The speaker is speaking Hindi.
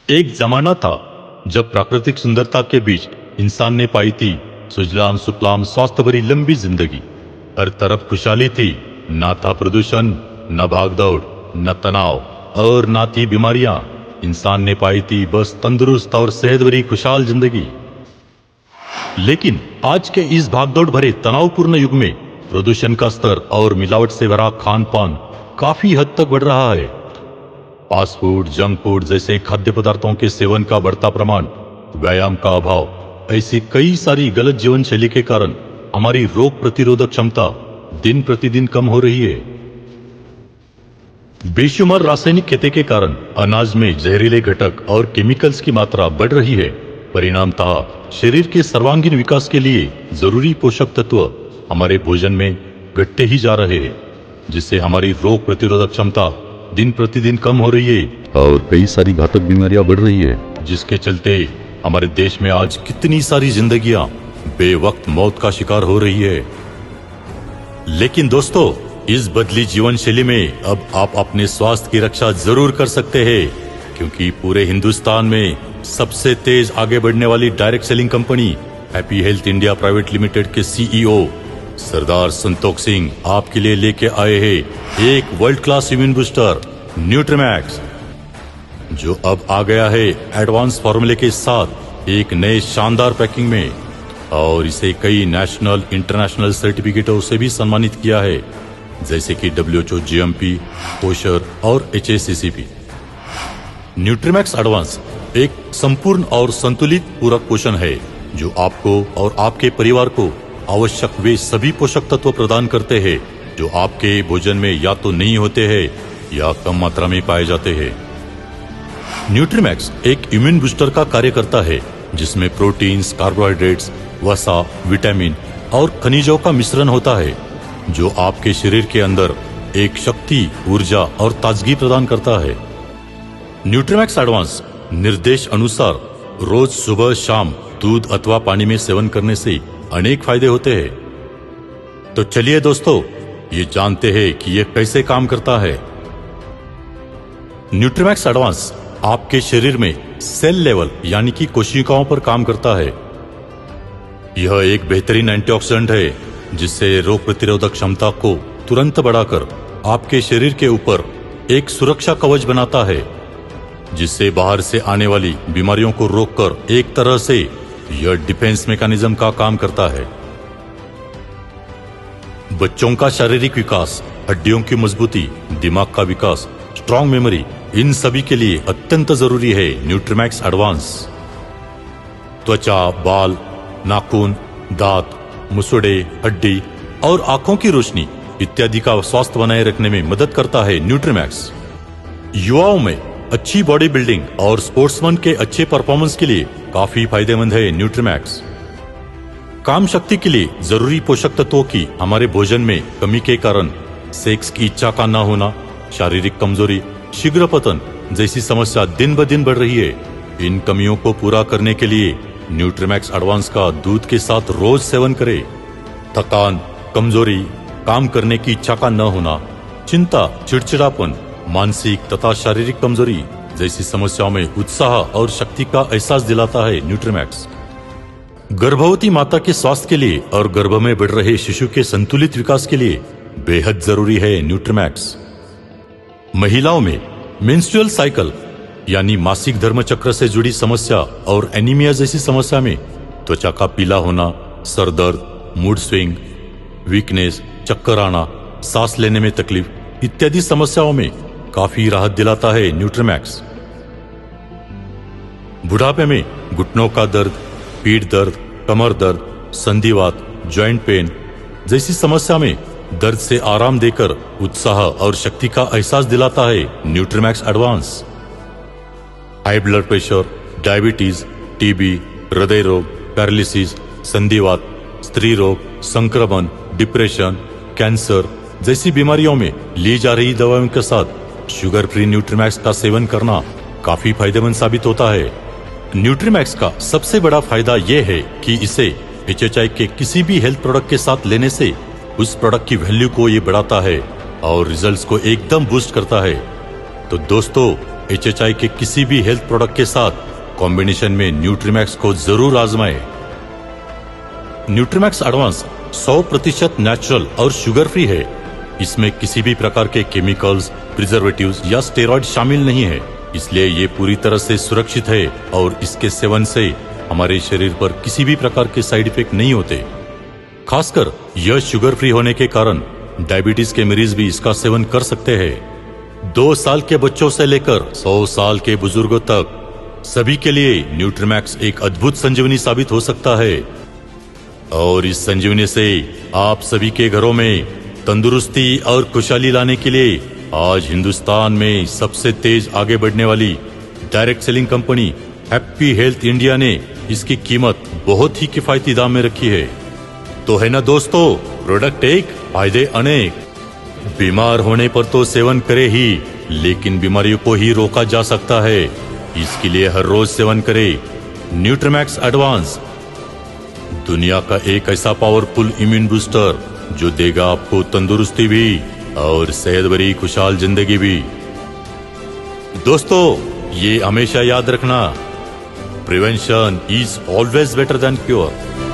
एक जमाना था जब प्राकृतिक सुंदरता के बीच इंसान ने पाई थी सुजलाम सुफलाम स्वास्थ्य भरी लंबी जिंदगी। हर तरफ खुशहाली थी, ना था प्रदूषण, न भागदौड़, न तनाव और ना थी बीमारियां। इंसान ने पाई थी बस तंदुरुस्त और सेहत भरी खुशहाल जिंदगी। लेकिन आज के इस भागदौड़ भरे तनावपूर्ण युग में प्रदूषण का स्तर और मिलावट से भरा खान पान काफी हद तक बढ़ रहा है। फास्ट फूड, जंक फूड जैसे खाद्य पदार्थों के सेवन का बढ़ता प्रमाण, व्यायाम का अभाव, ऐसी कई सारी गलत जीवन शैली के कारण हमारी रोग प्रतिरोधक क्षमता दिन प्रतिदिन कम हो रही है। बेशुमार रासायनिक खेती के कारण अनाज में जहरीले घटक और केमिकल्स की मात्रा बढ़ रही है। परिणामतः शरीर के सर्वांगीण विकास के लिए जरूरी पोषक तत्व हमारे भोजन में घटते ही जा रहे हैं, जिससे हमारी रोग प्रतिरोधक क्षमता दिन प्रतिदिन कम हो रही है और कई सारी घातक बीमारियां बढ़ रही है, जिसके चलते हमारे देश में आज कितनी सारी जिंदगियां बेवक्त मौत का शिकार हो रही है। लेकिन दोस्तों, इस बदली जीवन शैली में अब आप अपने स्वास्थ्य की रक्षा जरूर कर सकते हैं, क्योंकि पूरे हिंदुस्तान में सबसे तेज आगे बढ़ने वाली direct selling company happy health India private limited के सीईओ सरदार संतोष सिंह आपके लिए लेके आए हैं एक वर्ल्ड क्लास इम्यून बूस्टर न्यूट्रीमैक्स, जो अब आ गया है एडवांस फॉर्मूले के साथ एक नए शानदार पैकिंग में, और इसे कई नेशनल इंटरनेशनल सर्टिफिकेटों से भी सम्मानित किया है, जैसे कि WHO GMP, कोशर और HACCP। न्यूट्रीमैक्स एडवांस एक संपूर्ण और संतुलित पूरक पोषण है जो आपको और आपके परिवार को आवश्यक वे सभी पोषक तत्व प्रदान करते हैं जो आपके भोजन में या तो नहीं होते हैं या कम मात्रा में पाए जाते हैं। न्यूट्रीमैक्स एक इम्यून बूस्टर का कार्य करता है, जिसमें प्रोटीन्स, कार्बोहाइड्रेट्स, वसा, विटामिन और खनिजों का मिश्रण होता है, जो आपके शरीर के अंदर एक शक्ति, ऊर्जा और ताजगी प्रदान करता है। न्यूट्रीमैक्स एडवांस निर्देश अनुसार रोज सुबह शाम दूध अथवा पानी में सेवन करने से अनेक फायदे होते हैं। तो चलिए दोस्तों, ये जानते हैं कि यह कैसे काम करता है। न्यूट्रीमैक्स एडवांस आपके शरीर में सेल लेवल यानी कि कोशिकाओं पर काम करता है। यह एक बेहतरीन एंटीऑक्सीडेंट है, जिससे रोग प्रतिरोधक क्षमता को तुरंत बढ़ाकर आपके शरीर के ऊपर एक सुरक्षा कवच बनाता है, जिससे बाहर से आने वाली बीमारियों को रोककर एक तरह से यह डिफेंस मैकेनिज्म का काम करता है। बच्चों का शारीरिक विकास, हड्डियों की मजबूती, दिमाग का विकास, स्ट्रॉन्ग मेमोरी, इन सभी के लिए अत्यंत जरूरी है न्यूट्रीमैक्स एडवांस। त्वचा, बाल, नाखून, दांत, मुसड़े, हड्डी और आंखों की रोशनी इत्यादि का स्वास्थ्य बनाए रखने में मदद करता है न्यूट्रीमैक्स। युवाओं में अच्छी बॉडी बिल्डिंग और स्पोर्ट्समैन के अच्छे परफॉर्मेंस के लिए काफी फायदेमंद है न्यूट्रीमैक्स। काम शक्ति के लिए जरूरी पोषक तत्वों की हमारे भोजन में कमी के कारण सेक्स की इच्छा का न होना, शारीरिक कमजोरी, शीघ्र पतन जैसी समस्या दिन ब दिन बढ़ रही है। इन कमियों को पूरा करने के लिए न्यूट्रीमैक्स एडवांस का दूध के साथ रोज सेवन करें। थकान, कमजोरी, काम करने की इच्छा का न होना, चिंता, चिड़चिड़ापन, मानसिक तथा शारीरिक कमजोरी जैसी समस्याओं में उत्साह और शक्ति का एहसास दिलाता है न्यूट्रीमैक्स। गर्भवती माता के स्वास्थ्य के लिए और गर्भ में बढ़ रहे शिशु के संतुलित विकास के लिए बेहद जरूरी है न्यूट्रीमैक्स। महिलाओं में मेंस्ट्रुअल साइकिल यानी मासिक धर्म चक्र से जुड़ी समस्या और एनीमिया जैसी समस्या में त्वचा का पीला होना, सर दर्द, मूड स्विंग, वीकनेस, चक्कर आना, सांस लेने में तकलीफ इत्यादि समस्याओं में काफी राहत दिलाता है न्यूट्रीमैक्स। बुढ़ापे में घुटनों का दर्द, पीठ दर्द, कमर दर्द, संधिवात, जॉइंट पेन जैसी समस्या में दर्द से आराम देकर उत्साह और शक्ति का एहसास दिलाता है Nutrimax advance. High blood pressure, diabetes, TB, हृदय रोग, पैरालिसिस, संधिवात, स्त्री रोग, संक्रमण, डिप्रेशन, कैंसर जैसी बीमारियों में ली जा रही दवाओं के साथ शुगर फ्री न्यूट्रीमैक्स का सेवन करना काफी फायदेमंद साबित होता है। न्यूट्रीमैक्स का सबसे बड़ा फायदा यह है कि इसे HHI के किसी भी हेल्थ प्रोडक्ट के साथ लेने से उस प्रोडक्ट की वैल्यू को ये बढ़ाता है और रिजल्ट्स को एकदम बूस्ट करता है। तो दोस्तों, HHI के किसी भी हेल्थ प्रोडक्ट के साथ कॉम्बिनेशन में न्यूट्रीमैक्स को जरूर आजमाएं। न्यूट्रीमैक्स एडवांस 100% नेचुरल और शुगर फ्री है। इसमें किसी भी प्रकार के केमिकल्स, प्रिजर्वेटिव्स या स्टेरॉइड शामिल नहीं है, इसलिए ये पूरी तरह से सुरक्षित है और इसके सेवन से हमारे शरीर पर किसी भी प्रकार के साइड इफेक्ट नहीं होते। खासकर यह शुगर फ्री होने के कारण डायबिटीज के मरीज भी इसका सेवन कर सकते हैं। 2 साल के बच्चों से लेकर 100 साल के बुजुर्गों तक सभी के लिए न्यूट्रीमैक्स एक अद्भुत संजीवनी साबित हो सकता है और इस संजीवनी से आप सभी के घरों में तंदुरुस्ती और खुशहाली लाने के लिए आज हिंदुस्तान में सबसे तेज आगे बढ़ने वाली direct selling company happy health India ने इसकी कीमत बहुत ही किफायती दाम में रखी है। तो है ना दोस्तों, प्रोडक्ट एक, फायदे अनेक। बीमार होने पर तो सेवन करे ही, लेकिन बीमारियों को ही रोका जा सकता है। इसके लिए हर रोज सेवन करें न्यूट्रीमैक्स एडवांस, दुनिया का एक ऐसा पावरफुल इम्यून बूस्टर जो देगा आपको तंदुरुस्ती भी और सेहत भरी खुशहाल जिंदगी भी। दोस्तों, ये हमेशा याद रखना, prevention is always better than cure.